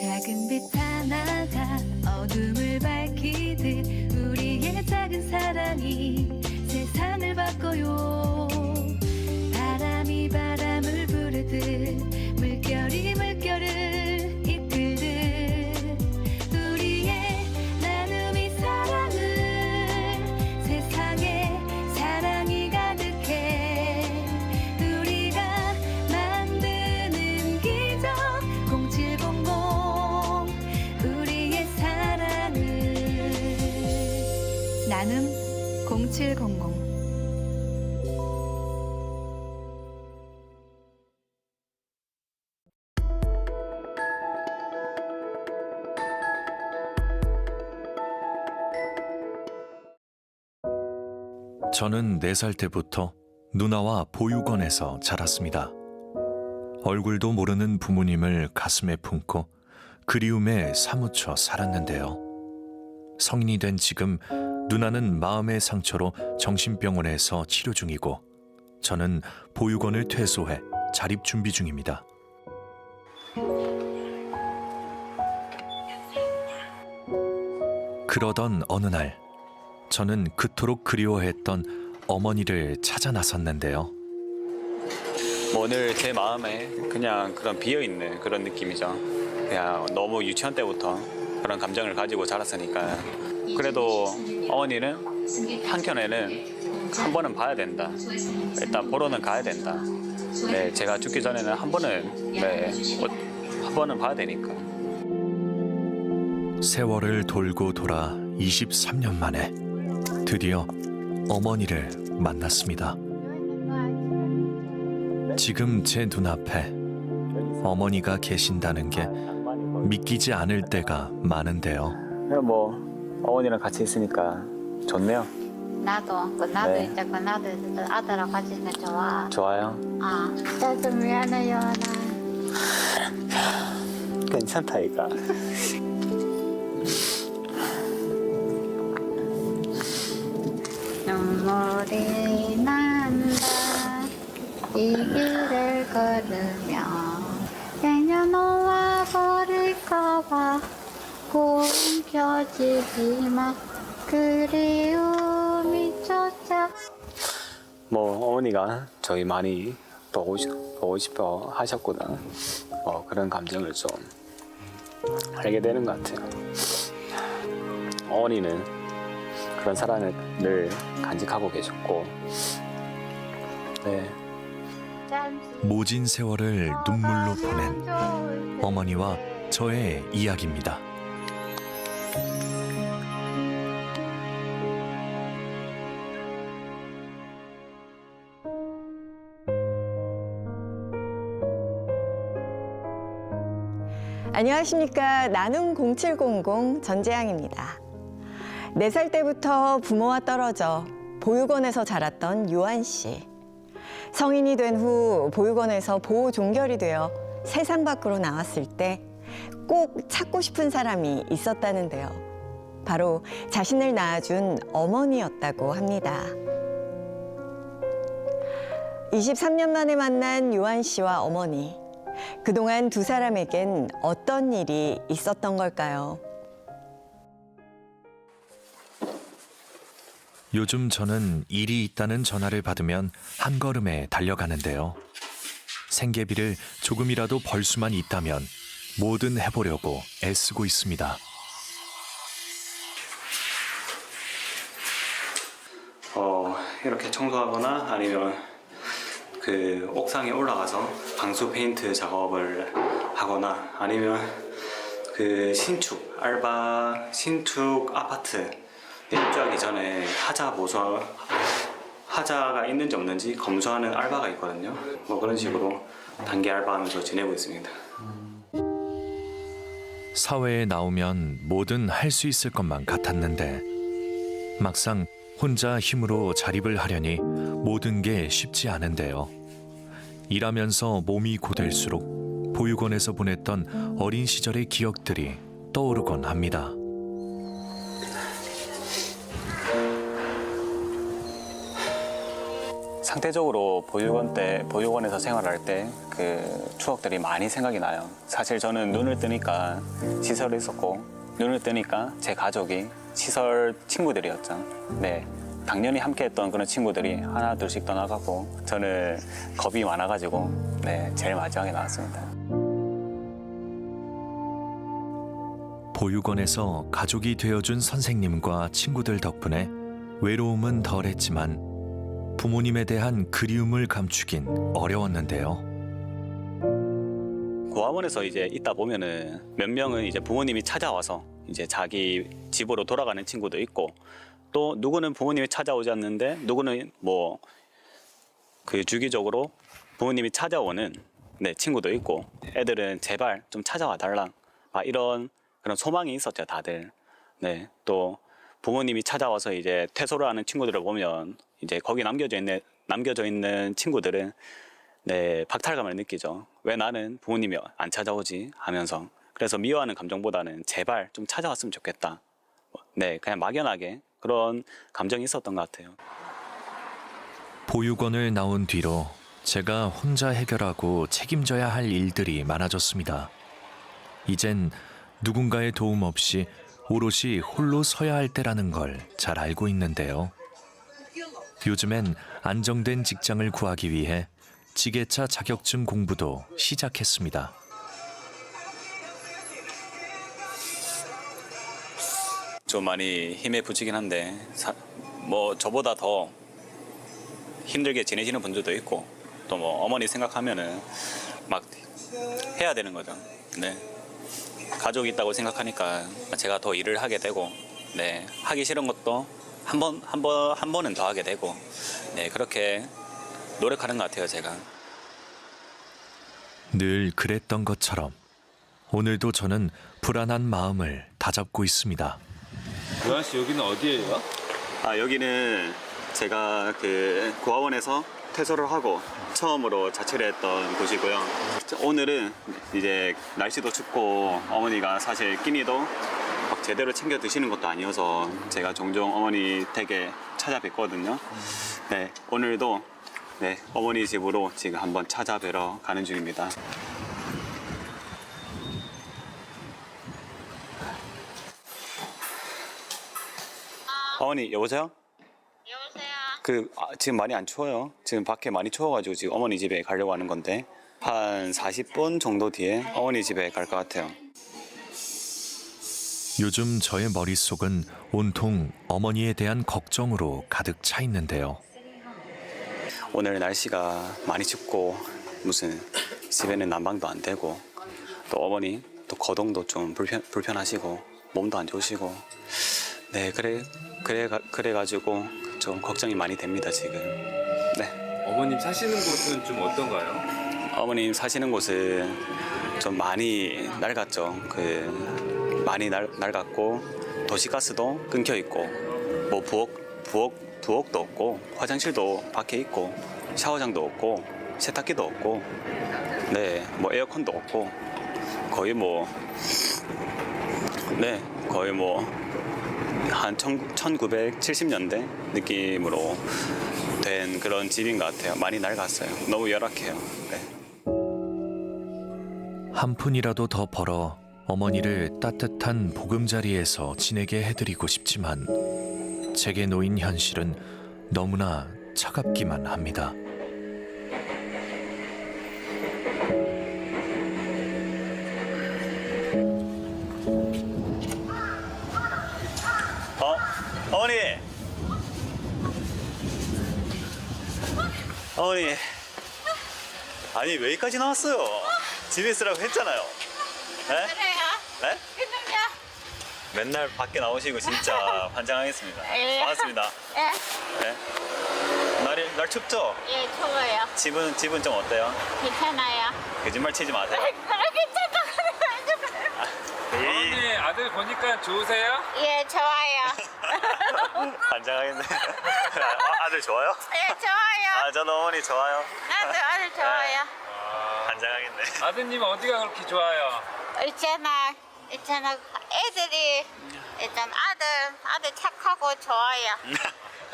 작은 빛 하나가 어둠을 밝히듯 우리의 작은 사랑이 세상을 바꿔요. 바람이 바람을 부르듯 물결이 물결을 이끌듯 우리의 나눔이 사랑을 세상에 사랑이 가득해 우리가 만드는 기적 0700 우리의 사랑을 나눔 0700 저는 4살 때부터 누나와 보육원에서 자랐습니다. 얼굴도 모르는 부모님을 가슴에 품고 그리움에 사무쳐 살았는데요. 성인이 된 지금 누나는 마음의 상처로 정신병원에서 치료 중이고 저는 보육원을 퇴소해 자립 준비 중입니다. 그러던 어느 날 저는 그토록 그리워했던 어머니를 찾아 나섰는데요. 오늘 제 마음에 그냥 그런 비어있는 그런 느낌이죠. 그냥 너무 유치원 때부터 그런 감정을 가지고 자랐으니까. 그래도 어머니는 한켠에는 한 번은 봐야 된다. 일단 보러는 가야 된다. 네, 제가 죽기 전에는 한 번은 봐야 되니까. 세월을 돌고 돌아 23년 만에 드디어 어머니를 만났습니다. 지금 제 눈앞에 어머니가 계신다는 게 믿기지 않을 때가 많은데요. 뭐 어머니랑 같이 있으니까 좋네요. 나도 네. 이제 나도 아들하고 같이 있는 게 좋아. 좋아요. 나도 미안해요. 괜찮다 이가. 눈물이 난다 이 길을 걸으며 그냥 놓아버릴까봐 꿈켜지지만 그리움이 쫓아. 뭐 어머니가 저희 많이 보고 싶어 하셨구나. 그런 감정을 좀 알게 되는 것 같아요. 어머니는 그런 사랑을 늘 간직하고 계셨고, 네. 모진 세월을 눈물로 보낸 어머니와 저의 이야기입니다. 안녕하십니까. 나눔 0700 전재양입니다. 4살 때부터 부모와 떨어져 보육원에서 자랐던 요한 씨. 성인이 된 후 보육원에서 보호 종결이 되어 세상 밖으로 나왔을 때 꼭 찾고 싶은 사람이 있었다는데요. 바로 자신을 낳아준 어머니였다고 합니다. 23년 만에 만난 요한 씨와 어머니. 그동안 두 사람에겐 어떤 일이 있었던 걸까요? 요즘 저는 일이 있다는 전화를 받으면 한 걸음에 달려가는데요. 생계비를 조금이라도 벌 수만 있다면 뭐든 해보려고 애쓰고 있습니다. 이렇게 청소하거나 아니면 그 옥상에 올라가서 방수 페인트 작업을 하거나 아니면 그 신축 아파트 입주하기 전에 하자가 있는지 없는지 검수하는 알바가 있거든요. 뭐 그런 식으로 단기 알바하면서 지내고 있습니다. 사회에 나오면 뭐든 할 수 있을 것만 같았는데 막상 혼자 힘으로 자립을 하려니 모든 게 쉽지 않은데요. 일하면서 몸이 고될수록 보육원에서 보냈던 어린 시절의 기억들이 떠오르곤 합니다. 상대적으로 보육원에서 생활할 때 그 추억들이 많이 생각이 나요. 사실 저는 눈을 뜨니까 시설에 있었고 눈을 뜨니까 제 가족이 시설 친구들이었죠. 네, 당연히 함께했던 그런 친구들이 하나 둘씩 떠나가고 저는 겁이 많아가지고 네, 제일 마지막에 나왔습니다. 보육원에서 가족이 되어준 선생님과 친구들 덕분에 외로움은 덜했지만 부모님에 대한 그리움을 감추긴 어려웠는데요. 고아원에서 이제 있다 보면은 몇 명은 이제 부모님이 찾아와서 이제 자기 집으로 돌아가는 친구도 있고 또 누구는 부모님이 찾아오지 않는데 누구는 뭐 그 주기적으로 부모님이 찾아오는 네, 친구도 있고 애들은 제발 좀 찾아와 달라 이런 그런 소망이 있었죠 다들. 네, 또 부모님이 찾아와서 이제 퇴소를 하는 친구들을 보면 이제 거기 남겨져 있는 친구들은 네, 박탈감을 느끼죠. 왜 나는 부모님이 안 찾아오지 하면서. 그래서 미워하는 감정보다는 제발 좀 찾아왔으면 좋겠다. 네, 그냥 막연하게 그런 감정이 있었던 것 같아요. 보육원을 나온 뒤로 제가 혼자 해결하고 책임져야 할 일들이 많아졌습니다. 이젠 누군가의 도움 없이 오롯이 홀로 서야 할 때라는 걸 잘 알고 있는데요. 요즘엔 안정된 직장을 구하기 위해 지게차 자격증 공부도 시작했습니다. 좀 많이 힘에 부치긴 한데 뭐 저보다 더 힘들게 지내시는 분들도 있고 또 뭐 어머니 생각하면은 막 해야 되는 거죠. 네, 가족이 있다고 생각하니까 제가 더 일을 하게 되고 네, 하기 싫은 것도 한 번은 더 하게 되고 네, 그렇게 노력하는 것 같아요 제가. 늘 그랬던 것처럼 오늘도 저는 불안한 마음을 다잡고 있습니다. 요한 씨 여기는 어디예요? 여기는 제가 그 고아원에서 퇴소를 하고 처음으로 자취를 했던 곳이고요. 오늘은 이제 날씨도 춥고 어머니가 사실 끼니도 막 제대로 챙겨 드시는 것도 아니어서 제가 종종 어머니 댁에 찾아뵙거든요. 네, 오늘도 네, 어머니 집으로 지금 한번 찾아뵈러 가는 중입니다. 어머니 여보세요? 여보세요. 지금 많이 안 추워요. 지금 밖에 많이 추워가지고 지금 어머니 집에 가려고 하는 건데 한 40분 정도 뒤에 어머니 집에 갈 것 같아요. 요즘 저의 머릿속은 온통 어머니에 대한 걱정으로 가득 차 있는데요. 오늘 날씨가 많이 춥고 무슨 집에는 난방도 안 되고 또 어머니 또 거동도 좀 불편하시고 몸도 안 좋으시고 네, 그래가지고 좀 걱정이 많이 됩니다 지금. 네. 어머님 사시는 곳은 좀 어떤가요? 어머님 사시는 곳은 좀 많이 낡았죠. 많이 낡았고 도시가스도 끊겨 있고 뭐 부엌도 없고 화장실도 밖에 있고 샤워장도 없고 세탁기도 없고 네, 뭐 에어컨도 없고 거의 뭐 한 1970년대 느낌으로 된 그런 집인 것 같아요. 많이 낡았어요. 너무 열악해요. 네. 한 푼이라도 더 벌어 어머니를 따뜻한 보금자리에서 지내게 해드리고 싶지만 제게 놓인 현실은 너무나 차갑기만 합니다. 어머니 아니 왜 여기까지 나왔어요? 집에 있으라고 했잖아요. 네? 그래요? 네? 그럼요. 맨날 밖에 나오시고 진짜 환장하겠습니다. 예. 반갑습니다. 예, 네. 날 춥죠? 예, 좋아요. 집은 좀 어때요? 괜찮아요. 거짓말 치지 마세요. 어머니 아들 보니까 좋으세요? 예, 좋아요. 환장하겠네. 아들 좋아요? 예, 좋아요. 저는 어머니 좋아요. 나도 아들 좋아요. 환장하겠네. 아드님 어디가 그렇게 좋아요? 있잖아, 애들이 일단 아들 착하고 좋아요.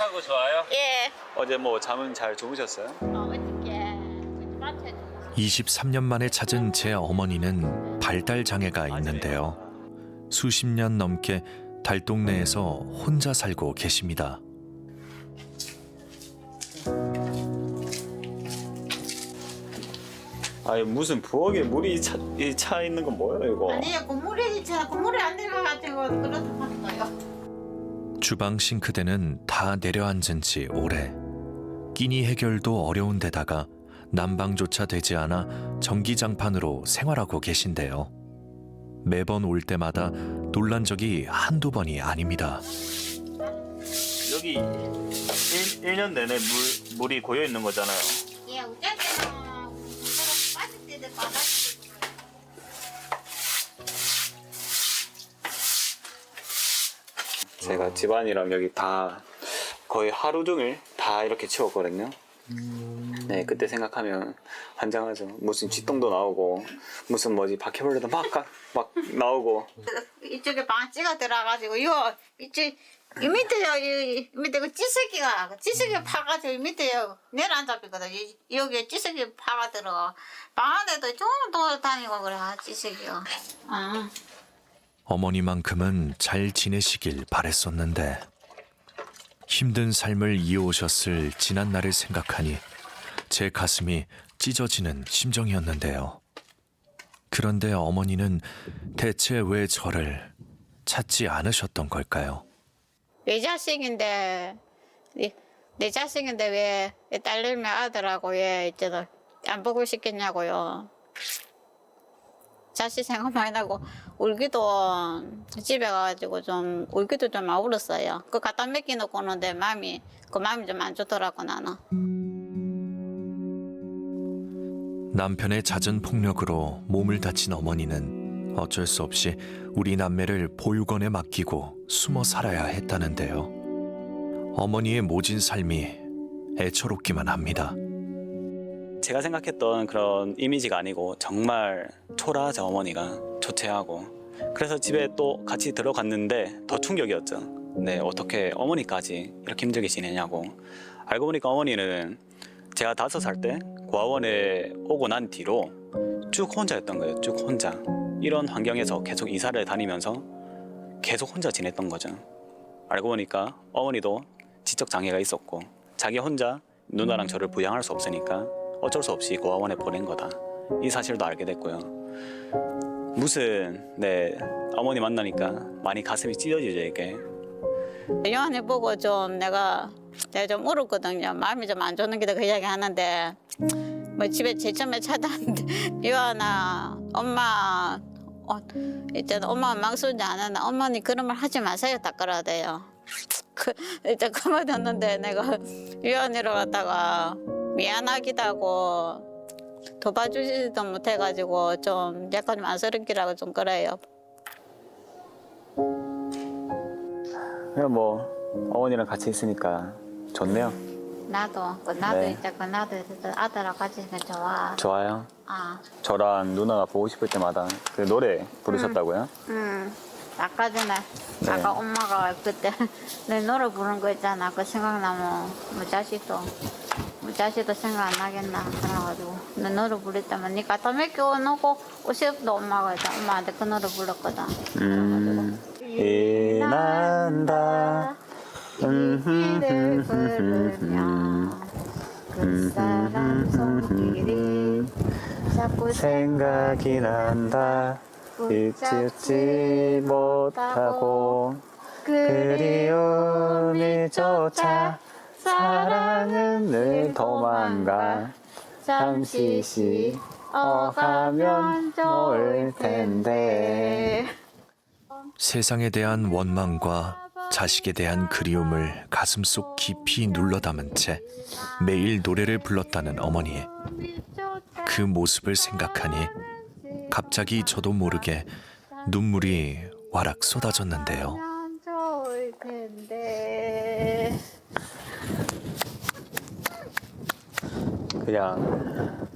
행복하고 좋아요? 예. 어제 뭐 잠은 잘 주무셨어요? 어저께 마트에 23년 만에 찾은 제 어머니는 발달 장애가 있는데요. 수십 년 넘게 달동네에서 혼자 살고 계십니다. 아니 무슨 부엌에 물이 차 있는 건 뭐예요 이거? 아니요, 국물이 안 들어가가지고 그렇다는 거요. 주방 싱크대는 다 내려앉은 지 오래. 끼니 해결도 어려운 데다가 난방조차 되지 않아 전기장판으로 생활하고 계신데요. 매번 올 때마다 놀란 적이 한두 번이 아닙니다. 여기 1년 내내 물이 고여 있는 거잖아요. 예, 어쨌든 빠질 때도 빠졌지. 제가 집안이랑 여기 다 거의 하루 종일 다 이렇게 치웠거든요. 네, 그때 생각하면 환장하죠. 무슨 쥐똥도 나오고 무슨 뭐지 바퀴벌레도 막 나오고. 이쪽에 방지가 들어가지고 이 밑에요, 이 밑에 그 찌꺼기가 파가지고 이 밑에요 내려앉 잡히거든. 여기에 찌꺼기 파가 들어가. 방 안에도 좀 돌아다니고 그래, 찌꺼기가. 아. 어머니만큼은 잘 지내시길 바랬었는데 힘든 삶을 이어오셨을 지난 날을 생각하니 제 가슴이 찢어지는 심정이었는데요. 그런데 어머니는 대체 왜 저를 찾지 않으셨던 걸까요? 내 자식인데 왜 딸내미 아들하고 왜 있잖아 안 보고 싶겠냐고요. 자식 생각 많이 나고 울기도 집에 가가지고 좀 울기도 좀 안 울었어요. 그 갖다 맡겨놓고 오는데 마음이 좀 안 좋더라고 나는. 남편의 잦은 폭력으로 몸을 다친 어머니는 어쩔 수 없이 우리 남매를 보육원에 맡기고 숨어 살아야 했다는데요. 어머니의 모진 삶이 애처롭기만 합니다. 제가 생각했던 그런 이미지가 아니고 정말 초라하죠. 어머니가 초췌하고. 그래서 집에 또 같이 들어갔는데 더 충격이었죠. 네, 어떻게 어머니까지 이렇게 힘들게 지내냐고. 알고 보니까 어머니는 제가 5살 때 고아원에 오고 난 뒤로 쭉 혼자였던 거예요. 쭉 혼자. 이런 환경에서 계속 이사를 다니면서 계속 혼자 지냈던 거죠. 알고 보니까 어머니도 지적 장애가 있었고 자기 혼자 누나랑 저를 부양할 수 없으니까 어쩔 수 없이 고아원에 보낸 거다. 이 사실도 알게 됐고요. 무슨 어머니 만나니까 많이 가슴이 찢어지죠 이게. 요한이 보고 좀 내가 좀 울었거든요. 마음이 좀 안 좋은 게그 이야기 하는데 뭐 집에 제일 처음에 찾아왔는데 요한아 엄마 이제 엄마 망설이지 않았나 어머니 그런 말 하지 마세요 딱 그러대요. 이제 그만 뒀는데 내가 요한이로 갔다가 미안하기도 하고 도와주지도 못해가지고 좀 약간 좀 안쓰럽기라고 좀 그래요. 그냥 뭐 어머니랑 같이 있으니까 좋네요. 나도 네. 이제 나도 아들하고 같이 있으면 좋아. 좋아요. 아, 저랑 누나가 보고 싶을 때마다 그 노래 부르셨다고요? 아까 전에 네. 아까 엄마가 그때 내 노래 부른 거 있잖아. 그 생각나면 뭐 자식도 생각 안 나겠나 그래가지고 내 노래 부르다면 니 갖다 맡겨 놓고 오십도 엄마가 이제 엄마한테 그 노래 불렀거든. 일난다. 길을 걸으며 그 사람 손길이 자꾸 생각이 난다. 잊지 못하고 그리움이 쫓아 사랑은 늘 도망가. 잠시 쉬어가면 좋을 텐데. 세상에 대한 원망과 자식에 대한 그리움을 가슴속 깊이 눌러 담은 채 매일 노래를 불렀다는 어머니. 그 모습을 생각하니 갑자기 저도 모르게 눈물이 와락 쏟아졌는데요. 좋을 텐데. 그냥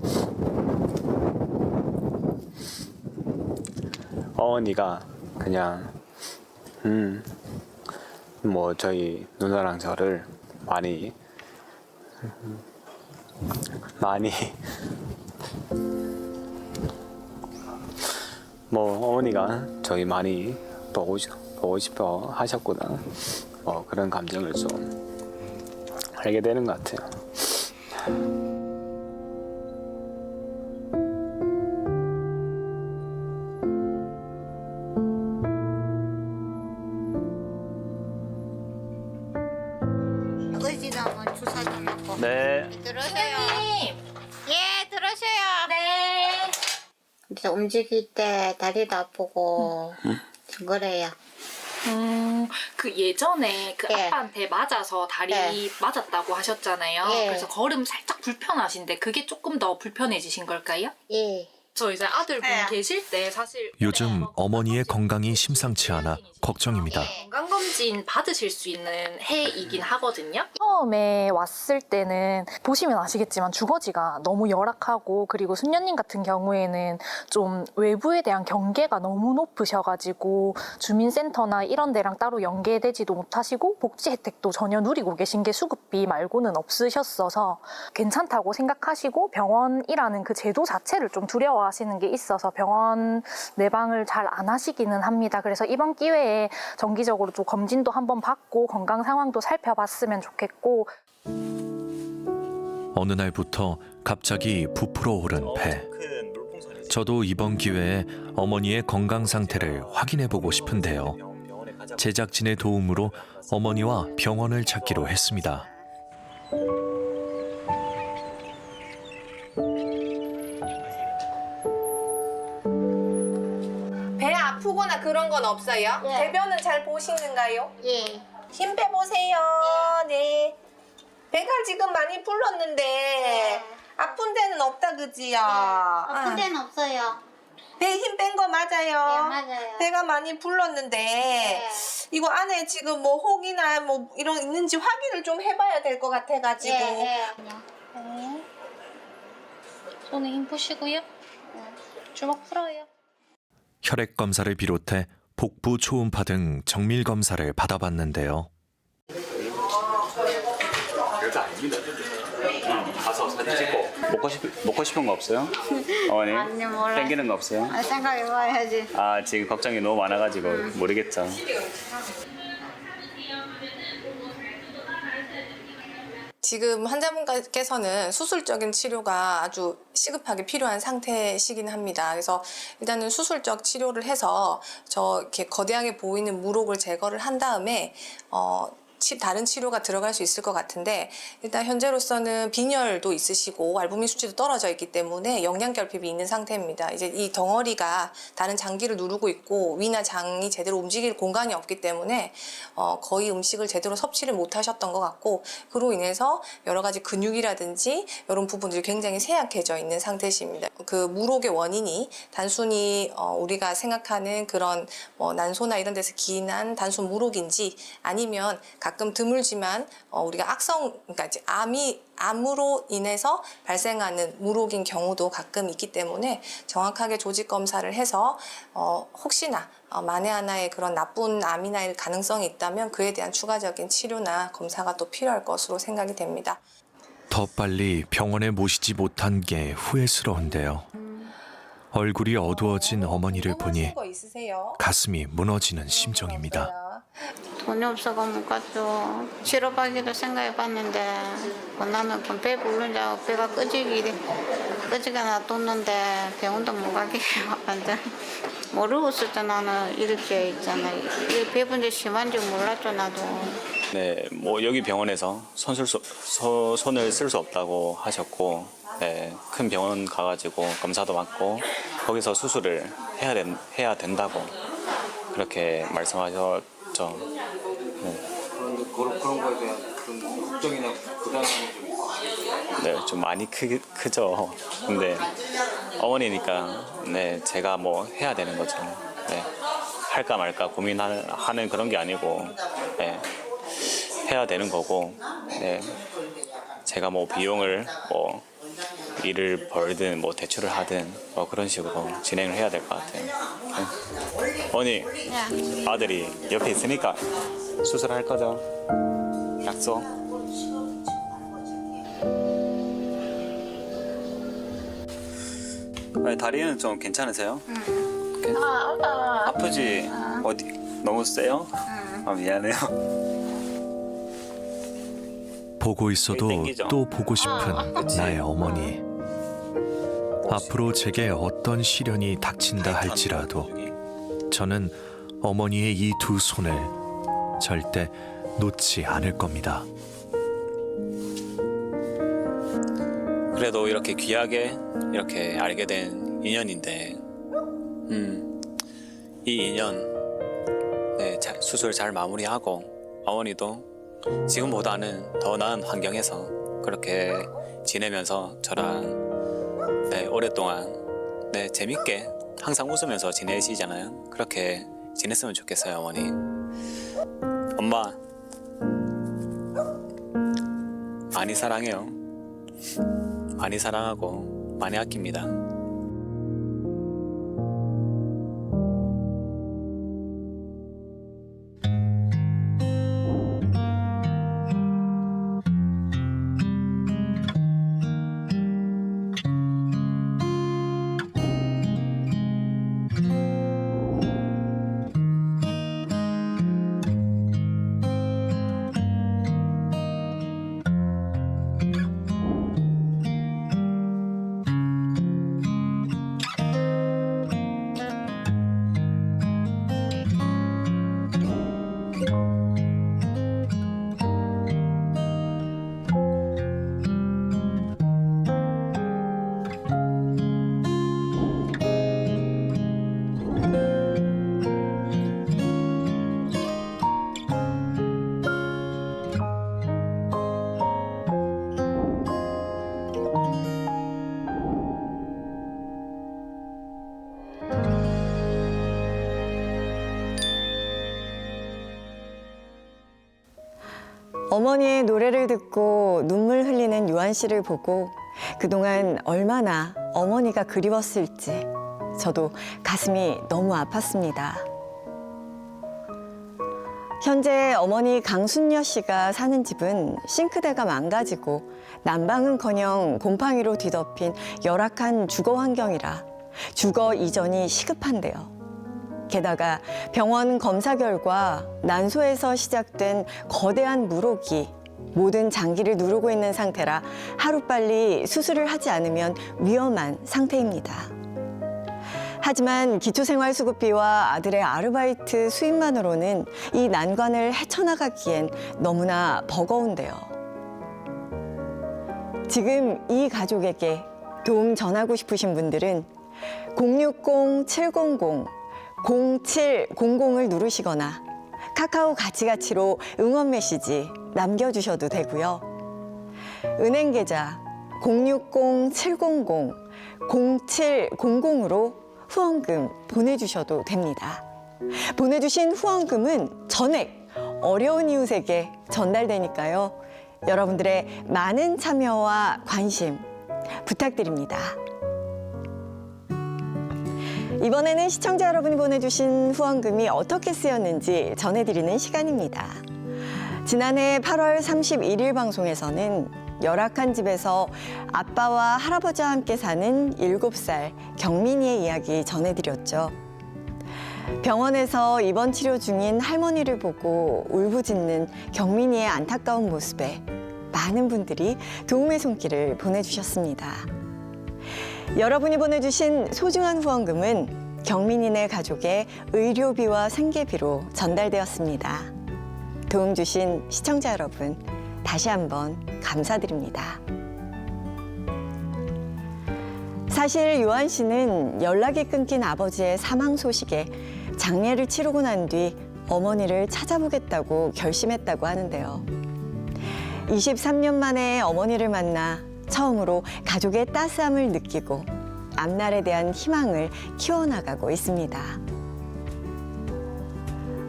어머니가 그냥 뭐 저희 누나랑 저를 많이 뭐 어머니가 저희 많이 보고 싶어 하셨구나. 뭐 그런 감정을 좀 알게 되는 것 같아요. 의지도 한번 주사 좀 맞고. 네. 들어오세요. 예, 들어오세요. 네. 이제 움직일 때 다리도 아프고 그래요. 그 예전에 그 예. 아빠한테 맞아서 다리 예. 맞았다고 하셨잖아요. 예. 그래서 걸음 살짝 불편하신데 그게 조금 더 불편해지신 걸까요? 예. 저 이제 아들분 예. 계실 때 사실 요즘 어머니의 건강이 심상치 않아 걱정입니다. 건강검진 받으실 수 있는 해이긴 하거든요. 처음에 왔을 때는 보시면 아시겠지만 주거지가 너무 열악하고 그리고 순녀님 같은 경우에는 좀 외부에 대한 경계가 너무 높으셔가지고 주민센터나 이런 데랑 따로 연계되지도 못하시고 복지 혜택도 전혀 누리고 계신 게 수급비 말고는 없으셨어서 괜찮다고 생각하시고 병원이라는 그 제도 자체를 좀 두려워하시는 게 있어서 병원 내방을 잘 안 하시기는 합니다. 그래서 이번 기회에 정기적으로 좀 검진도 한번 받고 건강 상황도 살펴봤으면 좋겠고. 어느 날부터 갑자기 부풀어 오른 배. 저도 이번 기회에 어머니의 건강 상태를 확인해 보고 싶은데요. 제작진의 도움으로 어머니와 병원을 찾기로 했습니다. 배 아프거나 그런 건 없어요? 예. 대변은 잘 보시는가요? 예. 힘 빼보세요. 네. 배가 지금 많이 불렀는데 아픈 데는 없다 그지요? 아픈 데는 없어요. 배 힘 뺀 거 맞아요? 예, 맞아요. 배가 많이 불렀는데 예. 이거 안에 지금 뭐 혹이나 뭐 이런 있는지 확인을 좀 해봐야 될 것 같아가지고. 예. 손에 힘 푸시고요. 주먹 풀어요. 혈액 검사를 비롯해 복부 초음파 등 정밀 검사를 받아봤는데요. 별거 아닙니다. 가서 사진 찍고 먹고 싶은 거 없어요? 어머니? 아니, 몰라요. 땡기는 거 없어요? 생각해봐야지. 아 지금 걱정이 너무 많아가지고 모르겠죠. 지금 환자분께서는 수술적인 치료가 아주 시급하게 필요한 상태시긴 합니다. 그래서 일단은 수술적 치료를 해서 저 이렇게 거대하게 보이는 물혹을 제거를 한 다음에 다른 치료가 들어갈 수 있을 것 같은데 일단 현재로서는 빈혈도 있으시고 알부민 수치도 떨어져 있기 때문에 영양결핍이 있는 상태입니다. 이제 이 덩어리가 다른 장기를 누르고 있고 위나 장이 제대로 움직일 공간이 없기 때문에 거의 음식을 제대로 섭취를 못 하셨던 것 같고 그로 인해서 여러 가지 근육이라든지 이런 부분들이 굉장히 쇠약해져 있는 상태십니다. 그 물혹의 원인이 단순히 우리가 생각하는 그런 난소나 이런 데서 기인한 단순 물혹인지 아니면 가끔 드물지만 우리가 그러니까 이제 암으로 인해서 발생하는 물혹인 경우도 가끔 있기 때문에 정확하게 조직 검사를 해서 혹시나 만에 하나의 그런 나쁜 암이나 가능성이 있다면 그에 대한 추가적인 치료나 검사가 또 필요할 것으로 생각이 됩니다. 더 빨리 병원에 모시지 못한 게 후회스러운데요. 얼굴이 어두워진 어머니를 보니 거 있으세요? 가슴이 무너지는 심정입니다. 돈이 없어가 못 갔죠. 치료받기도 생각해봤는데 나는 배 부르자고 배가 끄지게 놔뒀는데 병원도 못 가게 완전 모르겠을 때 나는 이렇게 있잖아. 이 배분이 심한지 몰랐죠 나도. 네, 뭐 여기 병원에서 손을 쓸 수 없다고 하셨고, 네, 큰 병원 가가지고 검사도 받고 거기서 수술을 해야 된다고 그렇게 말씀하셨죠. 그런 거에 대한 그런 걱정이나 부담이 좀 있어요? 네, 좀 많이 크죠. 근데 어머니니까 네, 제가 뭐 해야 되는 거죠. 네, 할까 말까 고민하는 그런 게 아니고 네, 해야 되는 거고 네, 제가 뭐 비용을 뭐 일을 벌든 뭐 대출을 하든 뭐 그런 식으로 진행을 해야 될 것 같아요. 네. 어머니, 아들이 옆에 있으니까 수술할 거죠? 약속? 아니, 다리는 좀 괜찮으세요? 아빠. 아프지? 어디? 너무 세요? 아, 미안해요. 보고 있어도 땡기죠? 또 보고 싶은 그치. 나의 어머니. 앞으로 제게 어떤 시련이 닥친다 할지라도 저는 어머니의 이 두 손을 절대 놓지 않을 겁니다. 그래도 이렇게 귀하게 이렇게 알게 된 인연인데, 이 인연, 네, 수술 잘 마무리하고 어머니도 지금보다는 더 나은 환경에서 그렇게 지내면서 저랑 네, 오랫동안 네, 재밌게 항상 웃으면서 지내시잖아요. 그렇게 지냈으면 좋겠어요, 어머니. 엄마 많이 사랑해요. 많이 사랑하고 많이 아낍니다. 어머니의 노래를 듣고 눈물 흘리는 유한 씨를 보고 그동안 얼마나 어머니가 그리웠을지 저도 가슴이 너무 아팠습니다. 현재 어머니 강순여 씨가 사는 집은 싱크대가 망가지고 난방은커녕 곰팡이로 뒤덮인 열악한 주거 환경이라 주거 이전이 시급한데요. 게다가 병원 검사 결과 난소에서 시작된 거대한 물혹이 모든 장기를 누르고 있는 상태라 하루빨리 수술을 하지 않으면 위험한 상태입니다. 하지만 기초생활수급비와 아들의 아르바이트 수입만으로는 이 난관을 헤쳐나가기엔 너무나 버거운데요. 지금 이 가족에게 도움 전하고 싶으신 분들은 060-700-0700을 누르시거나 카카오 가치가치로 응원 메시지 남겨주셔도 되고요. 은행 계좌 060-700-0700으로 후원금 보내주셔도 됩니다. 보내주신 후원금은 전액 어려운 이웃에게 전달되니까요. 여러분들의 많은 참여와 관심 부탁드립니다. 이번에는 시청자 여러분이 보내주신 후원금이 어떻게 쓰였는지 전해드리는 시간입니다. 지난해 8월 31일 방송에서는 열악한 집에서 아빠와 할아버지와 함께 사는 7살 경민이의 이야기 전해드렸죠. 병원에서 입원 치료 중인 할머니를 보고 울부짖는 경민이의 안타까운 모습에 많은 분들이 도움의 손길을 보내주셨습니다. 여러분이 보내주신 소중한 후원금은 경민이네 가족의 의료비와 생계비로 전달되었습니다. 도움 주신 시청자 여러분, 다시 한번 감사드립니다. 사실 요한 씨는 연락이 끊긴 아버지의 사망 소식에 장례를 치르고 난 뒤 어머니를 찾아보겠다고 결심했다고 하는데요. 23년 만에 어머니를 만나 처음으로 가족의 따스함을 느끼고 앞날에 대한 희망을 키워나가고 있습니다.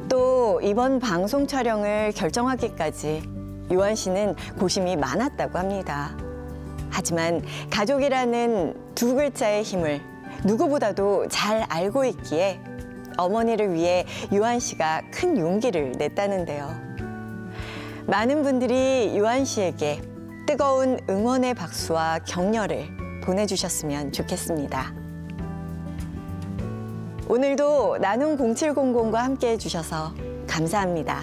또 이번 방송 촬영을 결정하기까지 요한 씨는 고심이 많았다고 합니다. 하지만 가족이라는 두 글자의 힘을 누구보다도 잘 알고 있기에 어머니를 위해 요한 씨가 큰 용기를 냈다는데요. 많은 분들이 요한 씨에게 뜨거운 응원의 박수와 격려를 보내주셨으면 좋겠습니다. 오늘도 나눔 0700과 함께 해주셔서 감사합니다.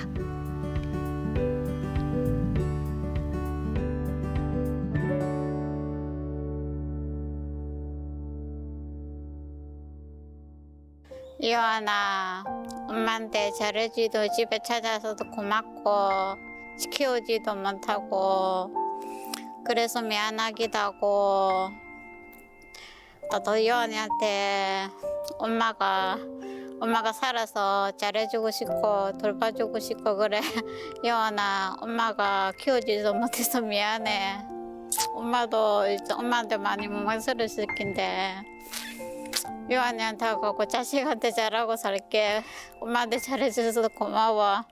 요한아, 엄마한테 잘해주기도 집에 찾아서도 고맙고 키워주지도 못하고 그래서 미안하기도 하고 또 요한이한테 엄마가 살아서 잘해주고 싶고 돌봐주고 싶고 그래. 요한아, 엄마가 키워주지도 못해서 미안해. 엄마도 이제 엄마한테 많이 원망스러웠을 텐데 요한이한테 하고 자식한테 잘하고 살게. 엄마한테 잘해줘서 고마워.